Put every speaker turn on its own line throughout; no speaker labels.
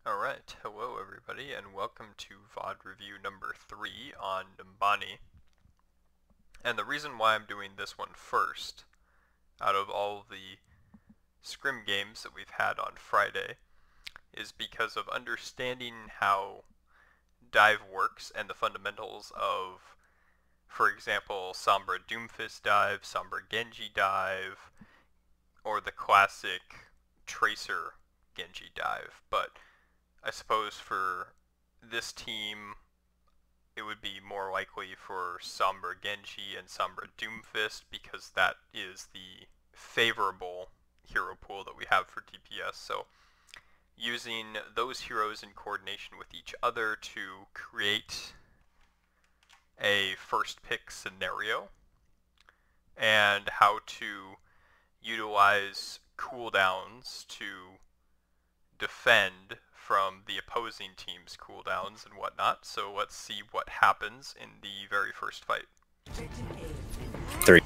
Alright, hello everybody, and welcome to VOD review number 3 on Numbani. And the reason why I'm doing this one first, out of all the scrim games that we've had on Friday, is because of understanding how dive works and the fundamentals of, for example, Sombra Doomfist dive, Sombra Genji dive, or the classic Tracer Genji dive. But I suppose for this team, it would be more likely for Sombra Genji and Sombra Doomfist because that is the favorable hero pool that we have for DPS. So using those heroes in coordination with each other to create a first pick scenario and how to utilize cooldowns to defend from the opposing team's cooldowns and whatnot. So let's see what happens in the very first fight.
Three.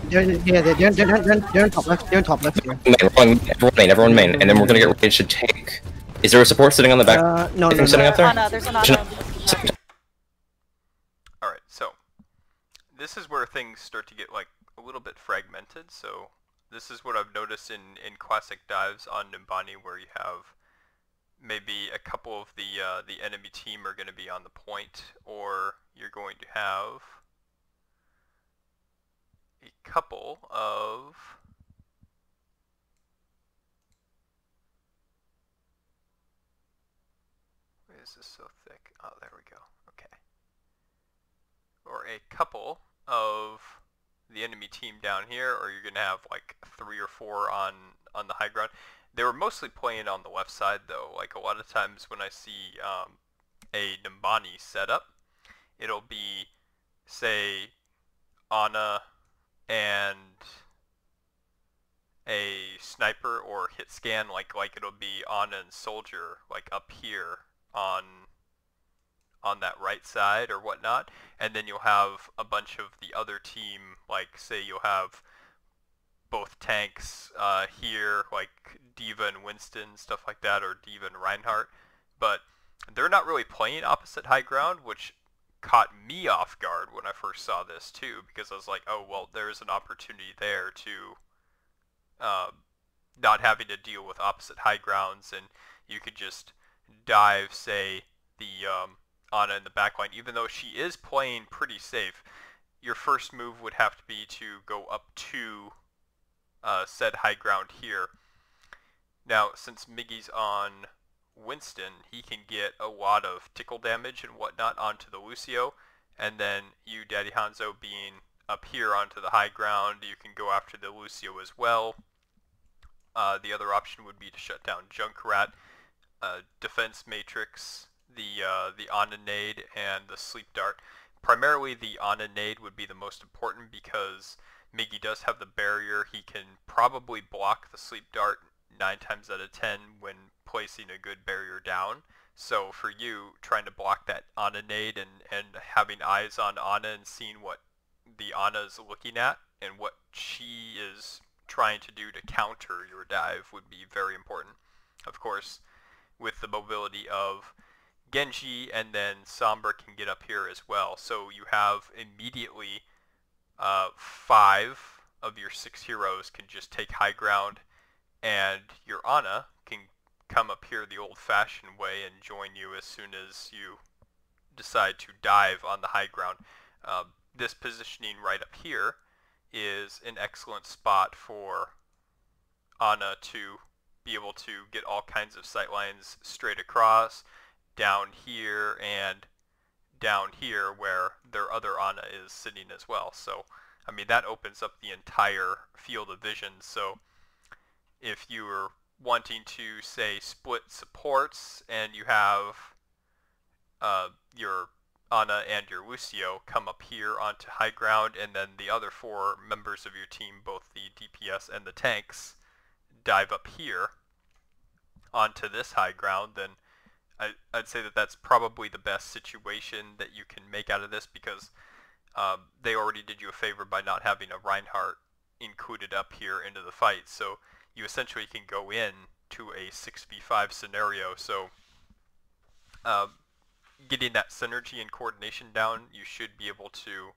They're on top left. They're on top left.
Everyone main, and then we're gonna get ready to take. Is there a support sitting on the back?
No.
Sitting up there?
There's an
Alright, so this is where things start to get like a little bit fragmented. So this is what I've noticed in classic dives on Numbani, where you have maybe a couple of the enemy team are going to be on the point, or you're going to have a couple of why is this so thick? Oh, there we go. Okay. Or a couple of the enemy team down here, or you're going to have like 3 or 4 on the high ground. They were mostly playing on the left side though. Like a lot of times when I see a Numbani setup, it'll be, say, Ana and a sniper or hit scan, like it'll be Ana and soldier like up here on that right side or whatnot, and then you'll have a bunch of the other team, like say you'll have both tanks here, like Diva and Winston, stuff like that, or Diva and Reinhardt, but they're not really playing opposite high ground, which caught me off guard when I first saw this too, because I was like, oh well, there's an opportunity there to not having to deal with opposite high grounds, and you could just dive, say, the Ana in the backline. Even though she is playing pretty safe, your first move would have to be to go up to said high ground here. Now, since Miggy's on Winston, he can get a lot of tickle damage and whatnot onto the Lucio, and then you, Daddy Hanzo, being up here onto the high ground, you can go after the Lucio as well. The other option would be to shut down Junkrat, Defense Matrix, the Ana nade, and the Sleep Dart. Primarily the Ana nade would be the most important because Miggy does have the barrier. He can probably block the Sleep Dart 9 times out of 10 when placing a good barrier down. So for you, trying to block that Ana nade and having eyes on Ana and seeing what the Ana is looking at and what she is trying to do to counter your dive would be very important. Of course, with the mobility of Genji, and then Sombra can get up here as well. So you have immediately 5 of your 6 heroes can just take high ground, and your Ana can come up here the old-fashioned way and join you as soon as you decide to dive on the high ground. This positioning right up here is an excellent spot for Ana to be able to get all kinds of sight lines straight across, down here, and down here where their other Ana is sitting as well. So, I mean, that opens up the entire field of vision. So, if you were wanting to, say, split supports, and you have your Ana and your Lucio come up here onto high ground, and then the other 4 members of your team, both the DPS and the tanks, dive up here onto this high ground, then I'd say that that's probably the best situation that you can make out of this, because they already did you a favor by not having a Reinhardt included up here into the fight. So you essentially can go in to a 6v5 scenario. So getting that synergy and coordination down, you should be able to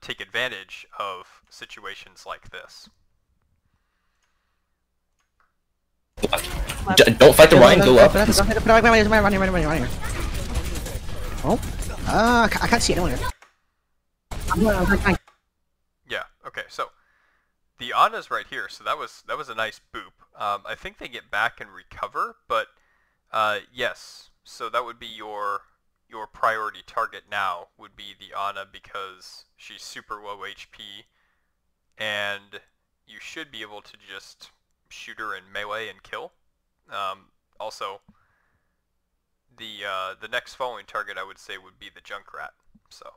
take advantage of situations like this.
Don't fight the Ryan, go up.
Run here. Oh, I can't see anyone here. I'm
Yeah. Okay. So the Ana's right here. So that was a nice boop. I think they get back and recover, but yes. So that would be your priority target now would be the Ana because she's super low HP, and you should be able to just shoot her in melee and kill. Also, the next following target I would say would be the Junkrat. So.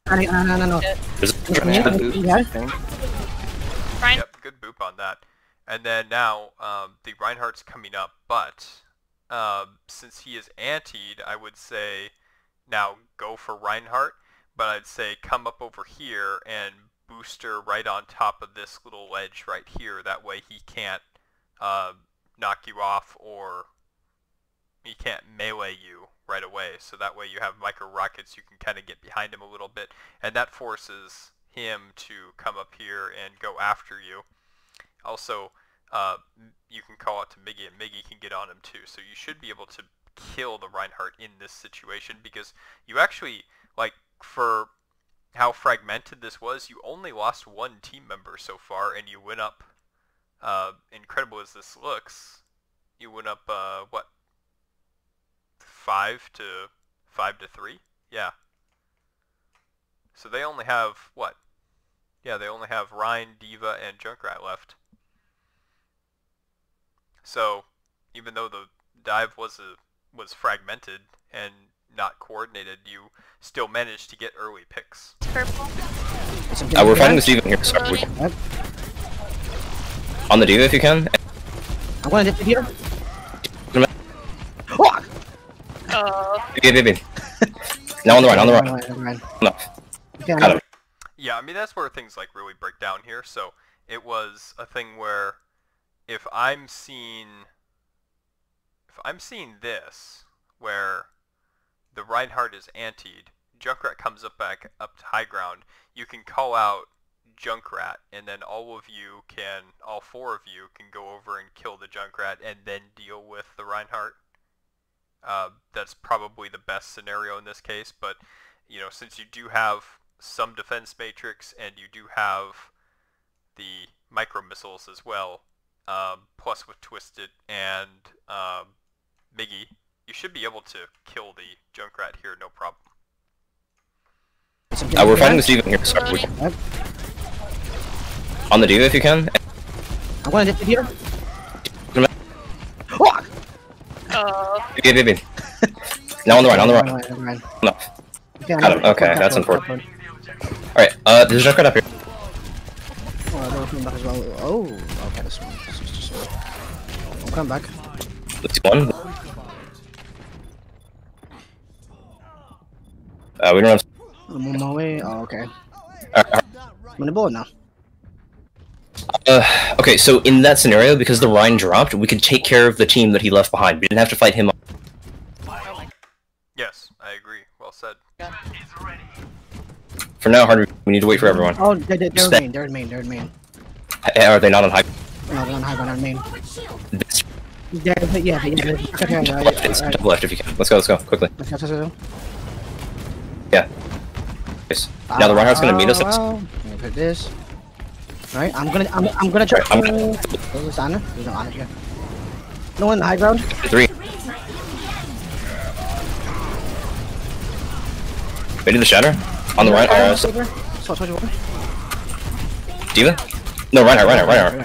No.
Ryan.
Yep, good boop on that. And then now the Reinhardt's coming up, but since he is antied, I would say now go for Reinhardt, but I'd say come up over here and boost her right on top of this little ledge right here. That way he can't knock you off or he can't melee you right away. So that way you have micro rockets, you can kind of get behind him a little bit, and that forces him to come up here and go after you. Also, you can call out to Miggy, and Miggy can get on him too. So you should be able to kill the Reinhardt in this situation because you actually, like, for how fragmented this was, you only lost one team member so far, and you went up, incredible as this looks, you went up, what, 5 to 3? Yeah. So they only have, what? Yeah, they only have Ryan, Diva, and Junkrat left. So, even though the dive was fragmented and not coordinated, you still managed to get early picks.
Purple.
We're fighting this Diva here. Sorry. On the Diva if you can.
I'm going to dip here.
Baby. Now on the right. No. Got him.
Yeah, I mean that's where things like really break down here. So it was a thing where if I'm seeing this where the Reinhardt is antied, Junkrat comes up back up to high ground, you can call out Junkrat, and then all 4 of you can go over and kill the Junkrat and then deal with the Reinhardt. That's probably the best scenario in this case, but you know, since you do have some defense matrix and you do have the micro missiles as well, plus with Twisted and Miggy, you should be able to kill the Junkrat here, no problem.
We're fighting this Diva here. Sorry. On the Diva if you can.
I'm going to dip here.
Baby. Now on the right. No. Got him. Okay, that's unfortunate. Alright, there's a Junkrat up here.
Oh, okay, this one. I'll come back.
Let's see one. We don't have.
I'm on my way. Oh, okay.
Alright.
I'm on the board now.
Okay, so in that scenario, because the Rhine dropped, we could take care of the team that he left behind. We didn't have to fight him.
Yes, I agree. Well said.
For now, Harder, we need to wait for everyone.
Oh, they're in main.
Are they not on high?
No, they're on high ground, they're in main.
This
Yeah.
it's double left if you can. Let's go, quickly. Yeah. Nice. Now the Reinhardt's gonna meet us.
Put this. Right, I'm gonna try. There's Ana. There's no Ana here. No one in the high ground.
3. Ready to shatter? On the right. Diva? No, Reinhardt.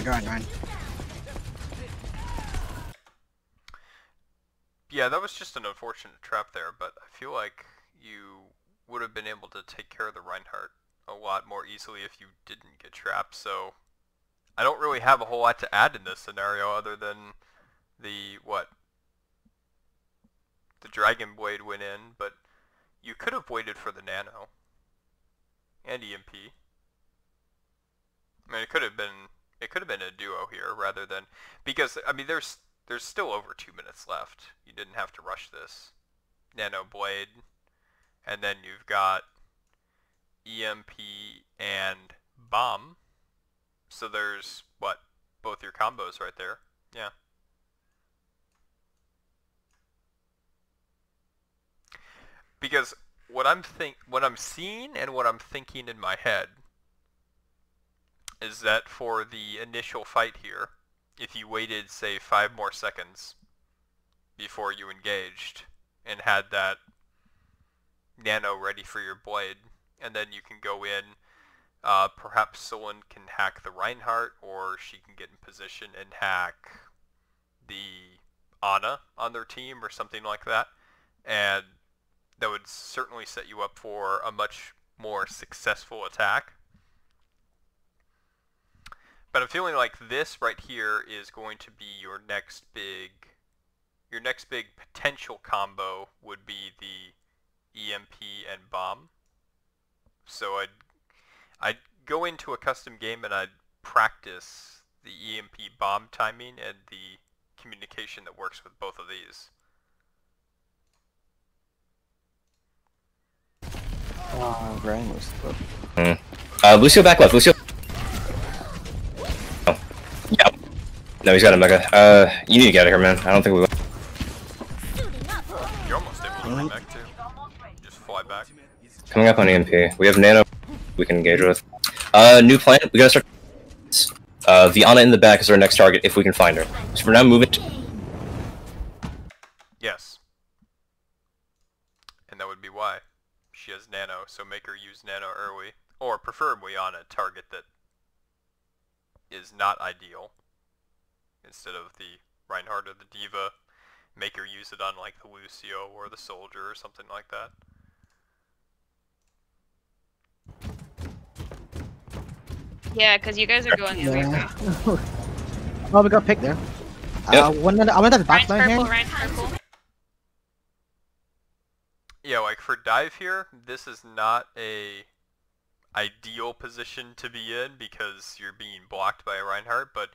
Yeah, that was just an unfortunate trap there, but I feel like you would have been able to take care of the Reinhardt a lot more easily if you didn't get trapped, so I don't really have a whole lot to add in this scenario other than the Dragon Blade went in, but you could have waited for the Nano and EMP. I mean, it could have been a duo here rather than, because I mean there's still over 2 minutes left. You didn't have to rush this. Nano Blade, and then you've got EMP and Bomb. So there's what, both your combos right there. Yeah. Because what I'm seeing and what I'm thinking in my head is that for the initial fight here, if you waited, say, 5 more seconds before you engaged and had that nano ready for your blade, and then you can go in, perhaps someone can hack the Reinhardt, or she can get in position and hack the Ana on their team or something like that, and that would certainly set you up for a much more successful attack. But I'm feeling like this right here is going to be your next big potential combo would be the EMP and Bomb. So I'd go into a custom game and I'd practice the EMP Bomb timing and the communication that works with both of these.
Ryan was
Lucio back left. Lucio. Oh. Yeah. No, he's got a mega. You need to get out of here, man. I don't think we will.
You're almost able to run back too. Just fly back.
Coming up on EMP. We have Nano we can engage with. New plan. We gotta start. The Ana in the back is our next target if we can find her. So for now, move it.
Yes. And that would be why. She has Nano, so make her use Nano early. Or preferably on a target that is not ideal. Instead of the Reinhardt or the Diva, make her use it on like the Lucio or the Soldier or something like that.
Yeah, because you guys are going the other way.
Oh, we got picked there.
Yep.
I wanted the back
Ryan's
line
purple,
here.
Ryan's purple.
Yeah, like for dive here, this is not a ideal position to be in because you're being blocked by a Reinhardt, but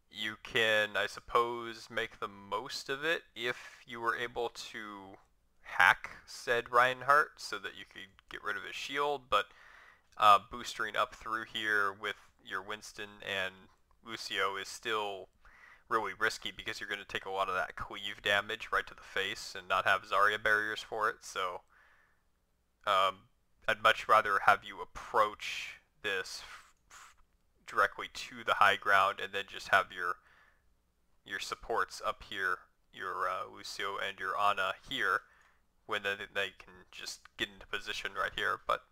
you can, I suppose, make the most of it if you were able to hack said Reinhardt so that you could get rid of his shield, but boostering up through here with your Winston and Lucio is still really risky because you're going to take a lot of that cleave damage right to the face and not have Zarya barriers for it, so I'd much rather have you approach this directly to the high ground and then just have your supports up here, your Lucio and your Ana here, when they can just get into position right here, but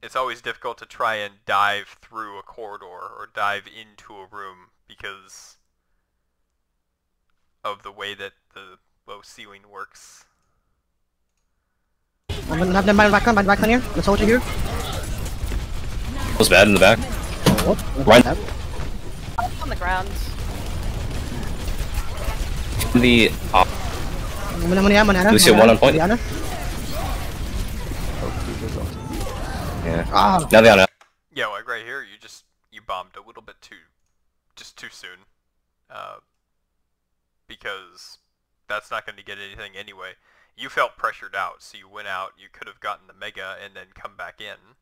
it's always difficult to try and dive through a corridor or dive into a room because of the way that the low ceiling works.
I'm gonna have them back on here. The Soldier here.
Was bad in the back.
What?
Ryan.
On the ground.
The
Mana.
Lucio one on point.
Diana.
Yeah.
Ah.
Now the Ana.
Yeah, like right here, you bombed a little bit too soon, because that's not going to get anything anyway. You felt pressured out, so you went out. You could have gotten the mega and then come back in.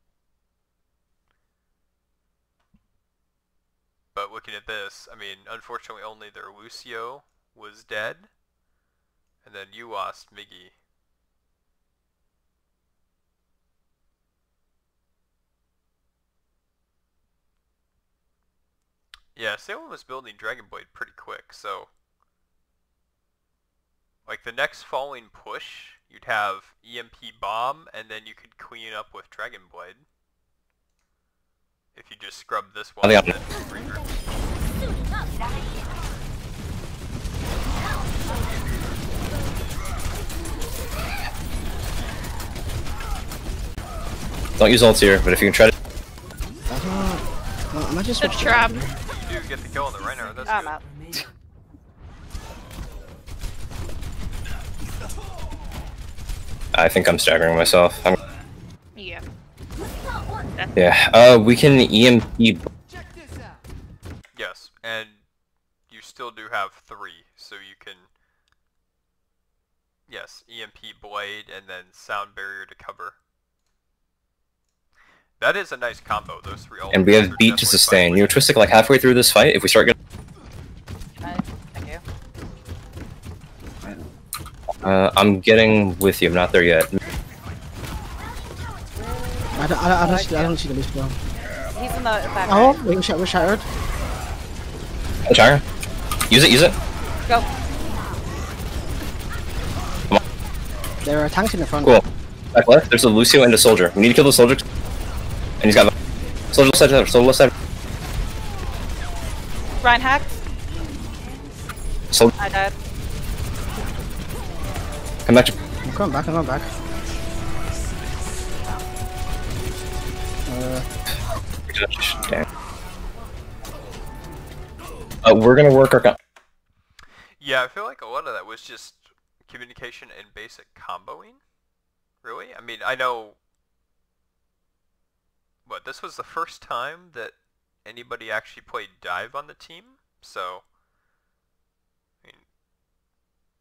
But looking at this, I mean, unfortunately, only their Lucio was dead, and then you lost Miggy. Yeah, Salem was building Dragon Blade pretty quick, so like the next following push, you'd have EMP Bomb, and then you could clean up with Dragon Blade. If you just scrub this one and then regroup.
Don't use ults here, but if you can try to.
I'm just
The trap.
You do get the kill on the Reinhardt, that's
I'm
good.
out.
I think I'm staggering myself.
Yeah.
Yeah, we can EMP.
Yes, and you still do have 3, so you can... Yes, EMP Blade and then Sound Barrier to cover. That is a nice combo, those 3 ultimates.
And we have Beat to sustain. You're Twisted like halfway through this fight. If we start getting...
Thank you.
I'm getting with you. I'm not there yet.
I don't see the list though.
He's in the back.
Oh, we're shattered.
Chire. Use it.
Go.
Come on.
There are tanks in the front.
Cool. Back left, there's a Lucio and a soldier. We need to kill the soldier. And he's got... Soldier left side.
Ryan hacked.
Soldier.
I died.
Come back to...
I'm coming back.
Damn. We're gonna work our...
Yeah, I feel like a lot of that was just communication and basic comboing. Really? I mean, I know... What, this was the first time that anybody actually played dive on the team? So... I mean,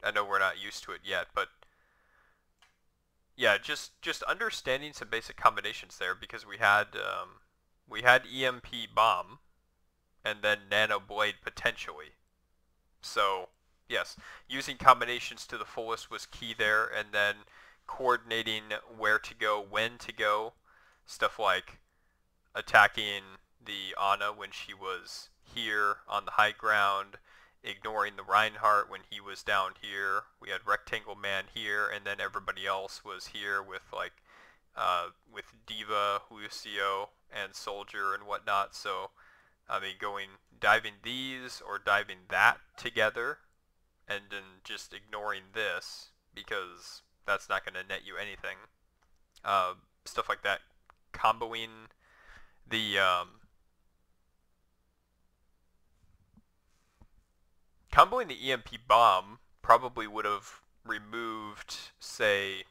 I know we're not used to it yet, but... Yeah, just understanding some basic combinations there, because we had EMP Bomb, and then Nano Blade potentially. So, yes, using combinations to the fullest was key there, and then coordinating where to go, when to go. Stuff like attacking the Ana when she was here on the high ground, ignoring the Reinhardt when he was down here. We had Rectangle Man here, and then everybody else was here with like with Diva, Lucio, and Soldier and whatnot. So I mean, diving these or diving that together, and then just ignoring this because that's not going to net you anything. Stuff like that, comboing the EMP bomb probably would have removed, say,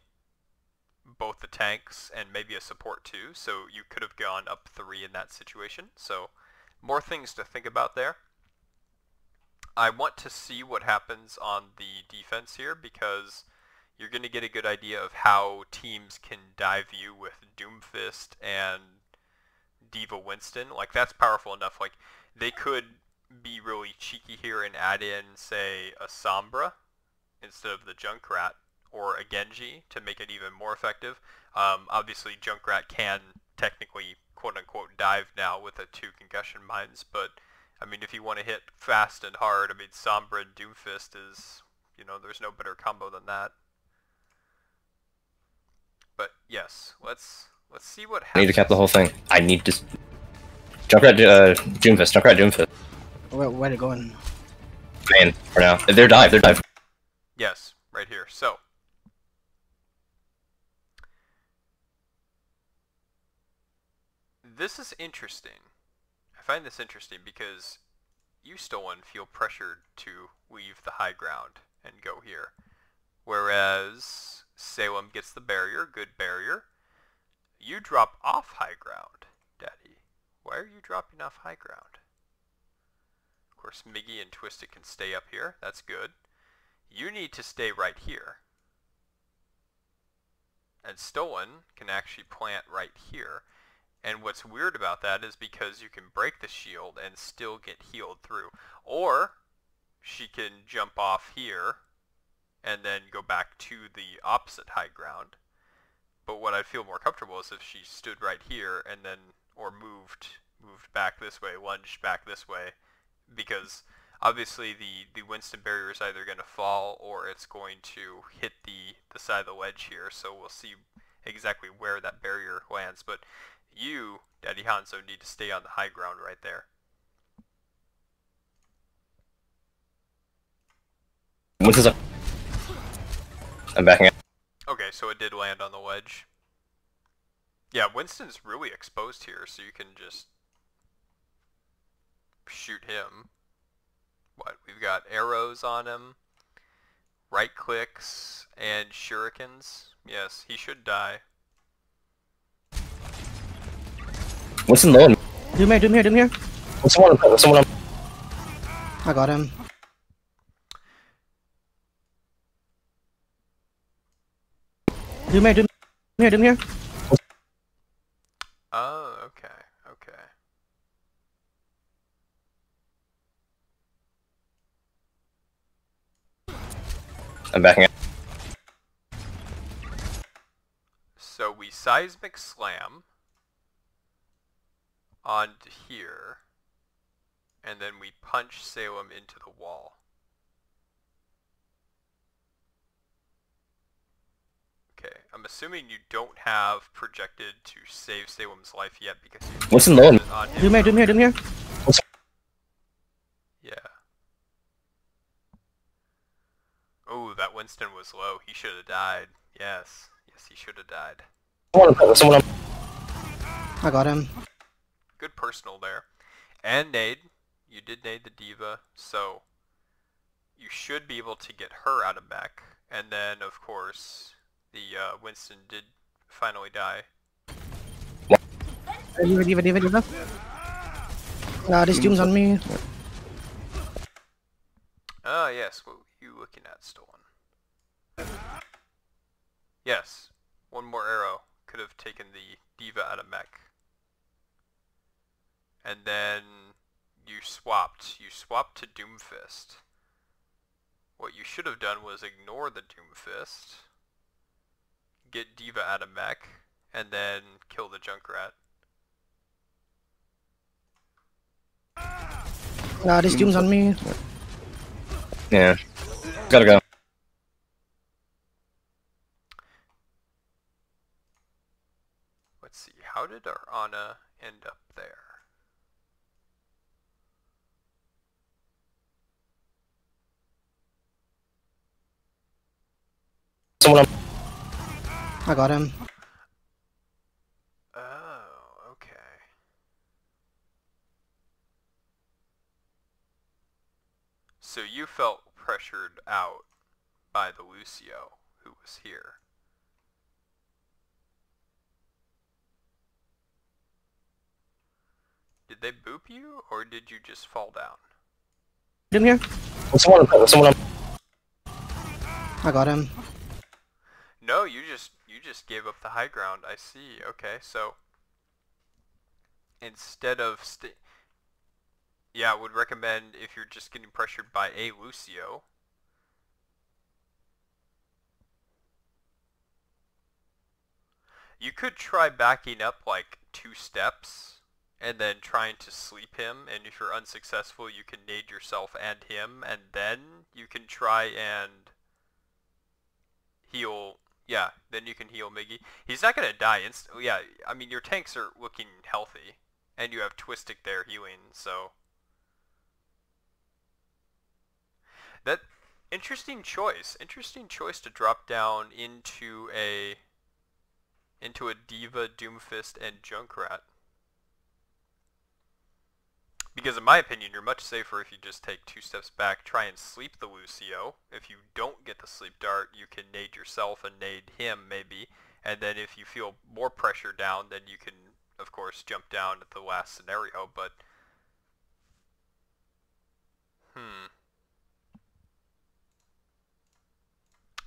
both the tanks and maybe a support too, so you could have gone up 3 in that situation. So more things to think about there. I want to see what happens on the defense here, because you're going to get a good idea of how teams can dive you with Doomfist and Diva Winston. Like, that's powerful enough. Like, they could be really cheeky here and add in, say, a Sombra instead of the Junkrat, or a Genji to make it even more effective. Obviously, Junkrat can technically, quote-unquote, dive now with the 2 concussion mines, but, I mean, if you want to hit fast and hard, I mean, Sombra and Doomfist is, you know, there's no better combo than that. But, yes, let's see what happens.
I need to cap the whole thing. I need to... Junkrat, Doomfist.
Where they going?
Main, for now. They're dive.
Yes, right here. So, this is interesting. I find this interesting because you, Stolen, feel pressured to leave the high ground and go here. Whereas Salem gets the barrier, good barrier. You drop off high ground, Daddy. Why are you dropping off high ground? Of course, Miggy and Twisted can stay up here. That's good. You need to stay right here. And Stolen can actually plant right here. And what's weird about that is because you can break the shield and still get healed through. Or she can jump off here and then go back to the opposite high ground. But what I'd feel more comfortable is if she stood right here and then, or moved back this way, lunged back this way, because obviously the Winston barrier is either going to fall or it's going to hit the side of the ledge here, so we'll see exactly where that barrier lands. But you, Daddy Hanzo, need to stay on the high ground right there.
Winston's up. I'm backing up.
Okay, so it did land on the ledge. Yeah, Winston's really exposed here, so you can just shoot him. What? We've got arrows on him, right clicks, and shurikens. Yes, he should die.
Winston low.
Doom here, Doom here, Doom here.
Someone on.
I got him. Doom here, Doom here, Doom here.
Oh, okay, okay.
I'm backing up.
So we seismic slam onto here, and then we punch Salem into the wall. Okay, I'm assuming you don't have projected to save Salem's life yet because you
Winston low.
on him.
Doom here, Doom here, Doom here.
Yeah. Oh, that Winston was low. He should have died. Yes. Yes, he should have died.
Someone on.
I got him.
Good personal there. And nade. You did nade the diva, so you should be able to get her out of mech. And then, of course, the Winston did finally die.
Diva. This Doom's on me.
Ah, yes. What were you looking at, Stolen? Yes. One more arrow could have taken the diva out of mech. And then you swapped. You swapped to Doomfist. What you should have done was ignore the Doomfist, get diva out of mech, and then kill the Junkrat.
This Doom's on me.
Yeah. Gotta go.
Let's see, how did our Ana end up there?
Someone on.
I got him.
Oh, okay. So you felt pressured out by the Lucio who was here. Did they boop you, or did you just fall down?
Doom here.
Someone on.
I got him.
No, you just gave up the high ground. I see. Okay, so instead of yeah, I would recommend if you're just getting pressured by a Lucio, you could try backing up like 2 steps and then trying to sleep him, and if you're unsuccessful you can nade yourself and him, and then you can try and heal. Yeah, then you can heal Miggy. He's not gonna die instantly. Yeah, I mean your tanks are looking healthy, and you have Twistic there healing, so that interesting choice to drop down into a Diva, Doomfist, and Junkrat. Because in my opinion, you're much safer if you just take 2 steps back, try and sleep the Lucio. If you don't get the sleep dart, you can nade yourself and nade him maybe. And then if you feel more pressure down, then you can, of course, jump down at the last scenario, but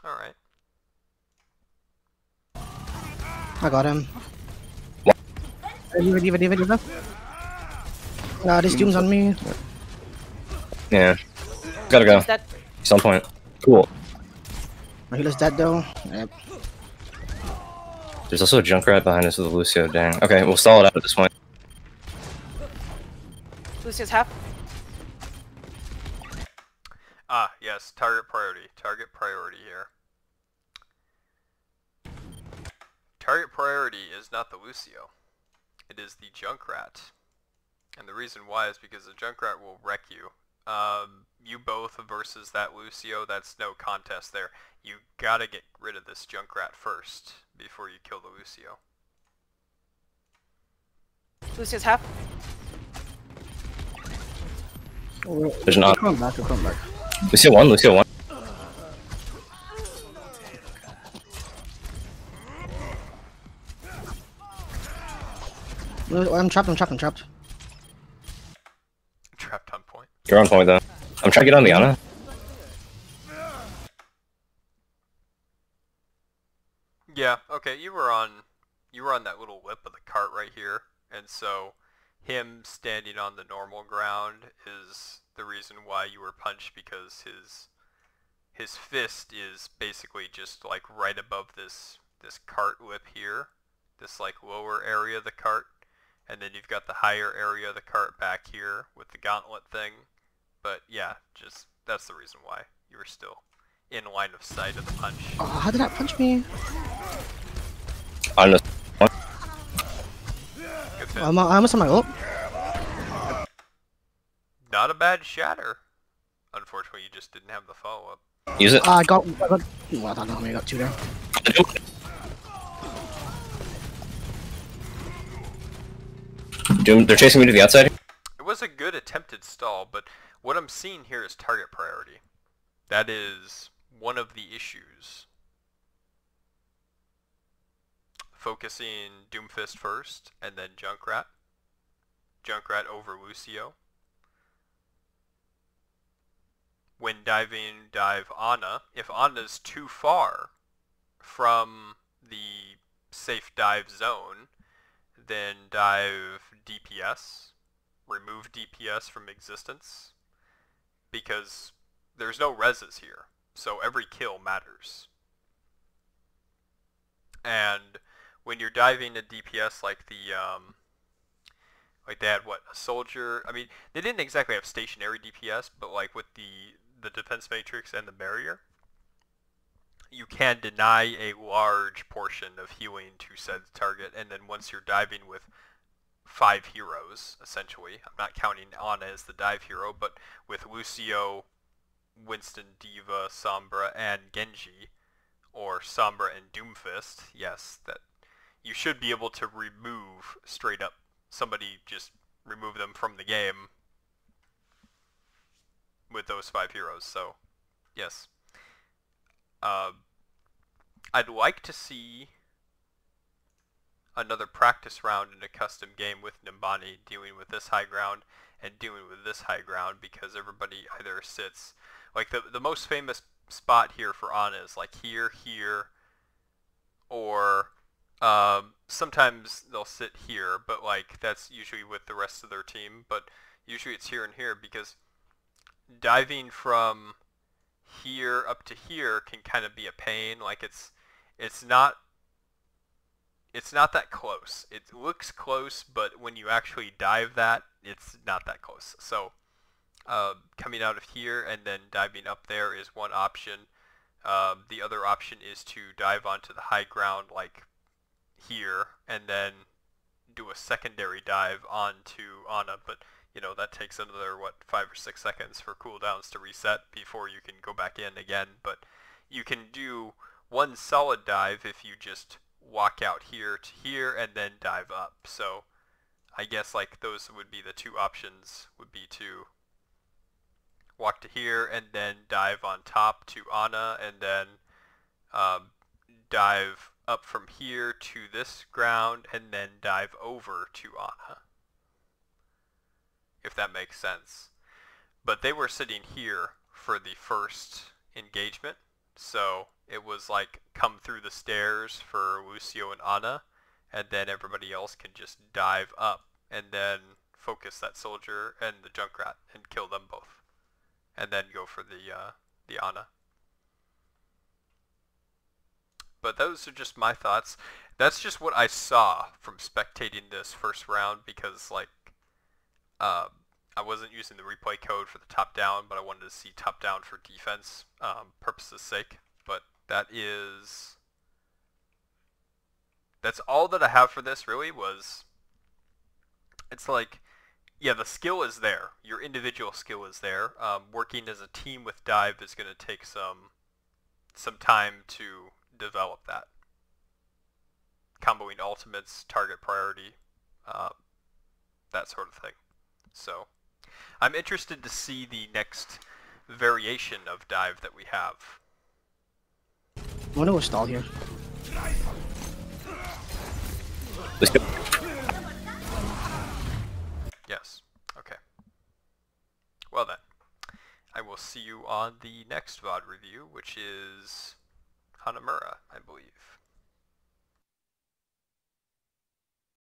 Alright.
I got him. Diva. This Doom's on me.
Yeah. Gotta go.
That
Some point. Cool.
My healer's dead though. Yep.
There's also a Junkrat behind us with a Lucio. Dang. Okay, we'll stall it out at this point.
Lucio's half.
Ah, yes, target priority. Target priority here. Target priority is not the Lucio. It is the Junkrat. And the reason why is because the Junkrat will wreck you. You both versus that Lucio, that's no contest there. You gotta get rid of this Junkrat first before you kill the Lucio.
Lucio's half.
There's an on.
Come back.
Lucio 1, Lucio 1.
I'm trapped. I'm trapped. I'm trapped.
Trapped on point.
You're on point though. I'm trying to get on the Ana.
Yeah, okay, you were on that little lip of the cart right here, and so him standing on the normal ground is the reason why you were punched, because his fist is basically just like right above this cart lip here, this like lower area of the cart, and then you've got the higher area of the cart back here with the gauntlet thing. But yeah, just that's the reason why you were still in line of sight of the punch.
Oh, how did that punch me?
On the
Good hit.
I'm almost on my ult.
Not a bad shatter. Unfortunately, you just didn't have the follow-up.
use it.
I got. Well, I don't know how many I got 2 there.
Doom, they're chasing me to the outside.
It was a good attempted stall, but what I'm seeing here is target priority. That is one of the issues. Focusing Doomfist first, and then Junkrat. Junkrat over Lucio. When diving, dive Ana. If Ana's too far from the safe dive zone, then dive DPS. Remove DPS from existence, because there's no reses here, so every kill matters. And when you're diving a DPS like like they had what, a soldier, I mean, they didn't exactly have stationary DPS, but like with the defense matrix and the barrier, you can deny a large portion of healing to said target, and then once you're diving with 5 heroes, essentially, I'm not counting Ana as the dive hero, but with Lucio, Winston, D.Va, Sombra, and Genji, or Sombra and Doomfist, yes, that you should be able to remove straight up. Somebody just remove them from the game with those 5 heroes, so yes. I'd like to see another practice round in a custom game with Numbani dealing with this high ground and dealing with this high ground, because everybody either sits, like the most famous spot here for Ana is like here, or sometimes they'll sit here, but like that's usually with the rest of their team, but usually it's here and here, because diving from here up to here can kind of be a pain. Like it's not that close. It looks close, but when you actually dive that, it's not that close. So coming out of here and then diving up there is one option. The other option is to dive onto the high ground like here and then do a secondary dive onto Ana, but you know, that takes another, what, 5 or 6 seconds for cooldowns to reset before you can go back in again. But you can do one solid dive if you just walk out here to here and then dive up. So I guess like those would be the 2 options, would be to walk to here and then dive on top to Ana, and then dive up from here to this ground and then dive over to Ana, if that makes sense. But they were sitting here for the first engagement, so it was like come through the stairs for Lucio and Ana, and then everybody else can just dive up and then focus that soldier and the Junkrat and kill them both, and then go for the Ana. But those are just my thoughts. That's just what I saw from spectating this first round, because like I wasn't using the replay code for the top down, but I wanted to see top down for defense purposes sake. But that's all that I have for this, really. It's like, yeah, the skill is there. Your individual skill is there. Working as a team with dive is going to take some time to develop that. Comboing ultimates, target priority, that sort of thing. So I'm interested to see the next variation of dive that we have.
I wonder what's stall here.
Let's go.
Yes. Okay. Well then, I will see you on the next VOD review, which is Hanamura, I believe.